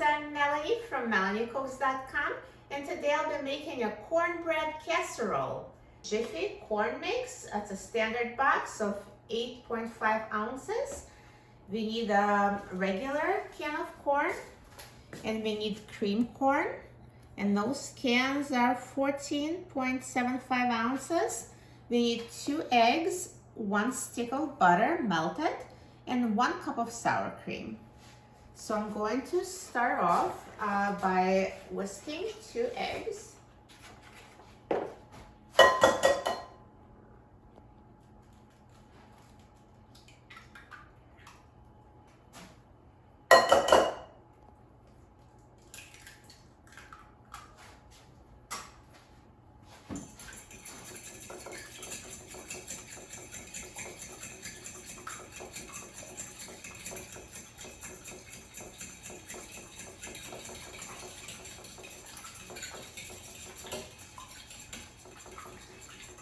I'm Melanie from MelanieCooks.com, and today I'll be making a cornbread casserole. Jiffy corn mix, it's a standard box of 8.5 ounces. We need a regular can of corn, and we need cream corn, and those cans are 14.75 ounces. We need 2 eggs, 1 stick of butter melted, and 1 cup of sour cream. So I'm going to start off by whisking 2 eggs.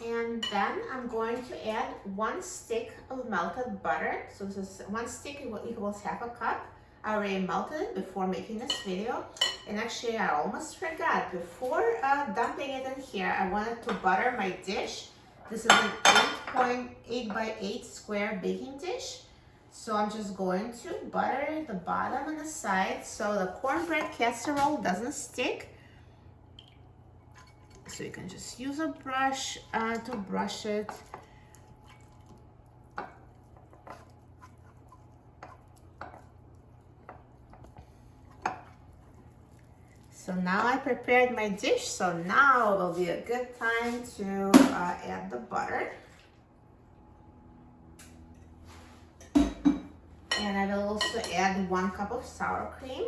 And then I'm going to add 1 stick of melted butter. So this is 1 stick equals half a cup. I already melted it before making this video. And actually I almost forgot, before dumping it in here, I wanted to butter my dish. This is an 8.8 by 8 square baking dish. So I'm just going to butter the bottom and the sides so the cornbread casserole doesn't stick. So you can just use a brush to brush it. So now I prepared my dish, so now will be a good time to add the butter. And I will also add 1 cup of sour cream.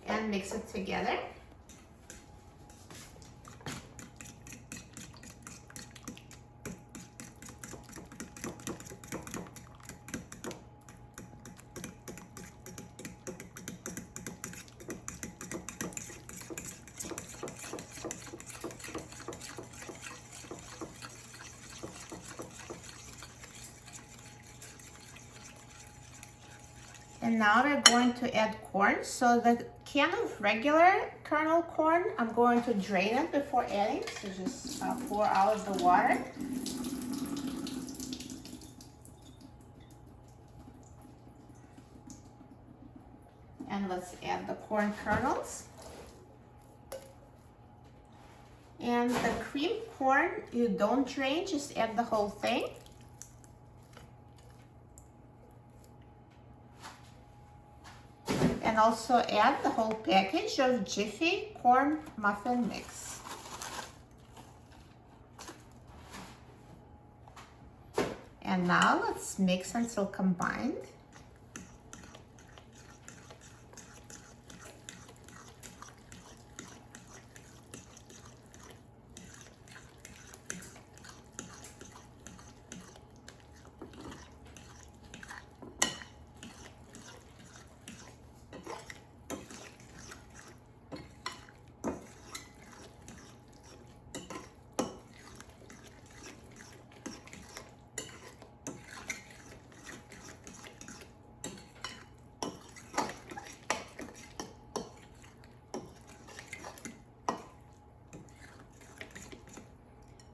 And mix it together. And now we're going to add corn. So the can of regular kernel corn, I'm going to drain it before adding. So just pour out the water. And let's add the corn kernels. And the cream corn, you don't drain, just add the whole thing. And also add the whole package of Jiffy corn muffin mix. And now let's mix until combined.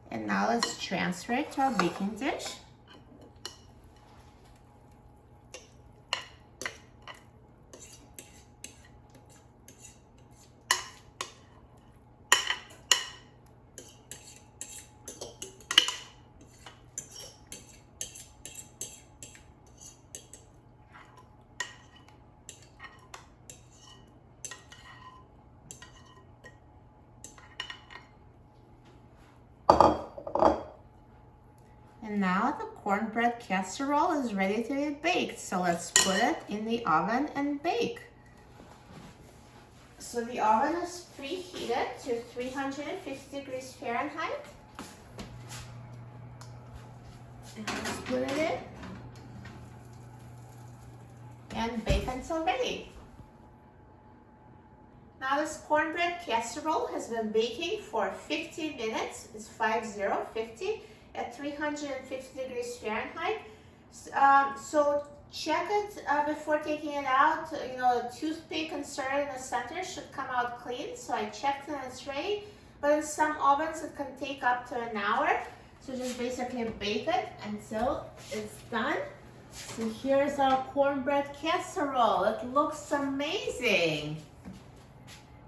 And now let's transfer it to our baking dish. And now the cornbread casserole is ready to be baked. So let's put it in the oven and bake. So the oven is preheated to 350 degrees Fahrenheit. And let's put it in and bake until ready. Now this cornbread casserole has been baking for 50 minutes. It's 50 at 350 degrees Fahrenheit. So check it before taking it out. You know, a toothpick inserted in the center should come out clean. So I checked and it's ready. But in some ovens it can take up to an hour. So just basically bake it until it's done. So here's our cornbread casserole. It looks amazing.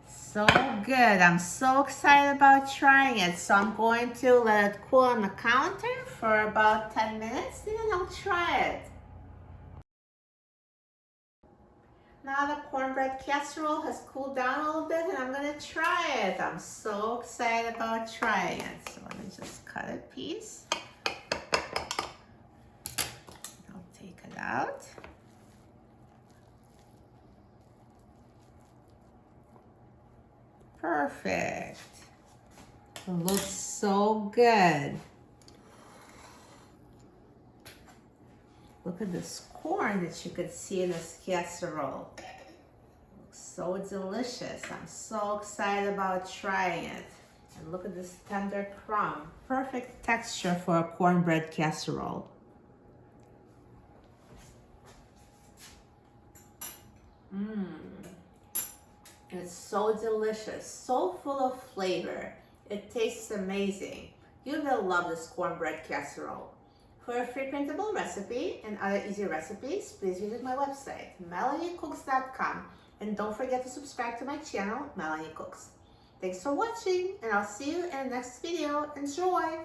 So good. I'm so excited about trying it. So I'm going to let it cool on the counter for about 10 minutes, and then I'll try it. Now the cornbread casserole has cooled down a little bit, and I'm going to try it. I'm so excited about trying it. So let me just cut a piece. I'll take it out. Perfect. It looks so good. Look at this corn that you could see in this casserole. It looks so delicious. I'm so excited about trying it. And look at this tender crumb. Perfect texture for a cornbread casserole. It's so delicious, so full of flavor. It tastes amazing. You will love this cornbread casserole. For a free printable recipe and other easy recipes, please visit my website, melaniecooks.com. And don't forget to subscribe to my channel, Melanie Cooks. Thanks for watching, and I'll see you in the next video. Enjoy!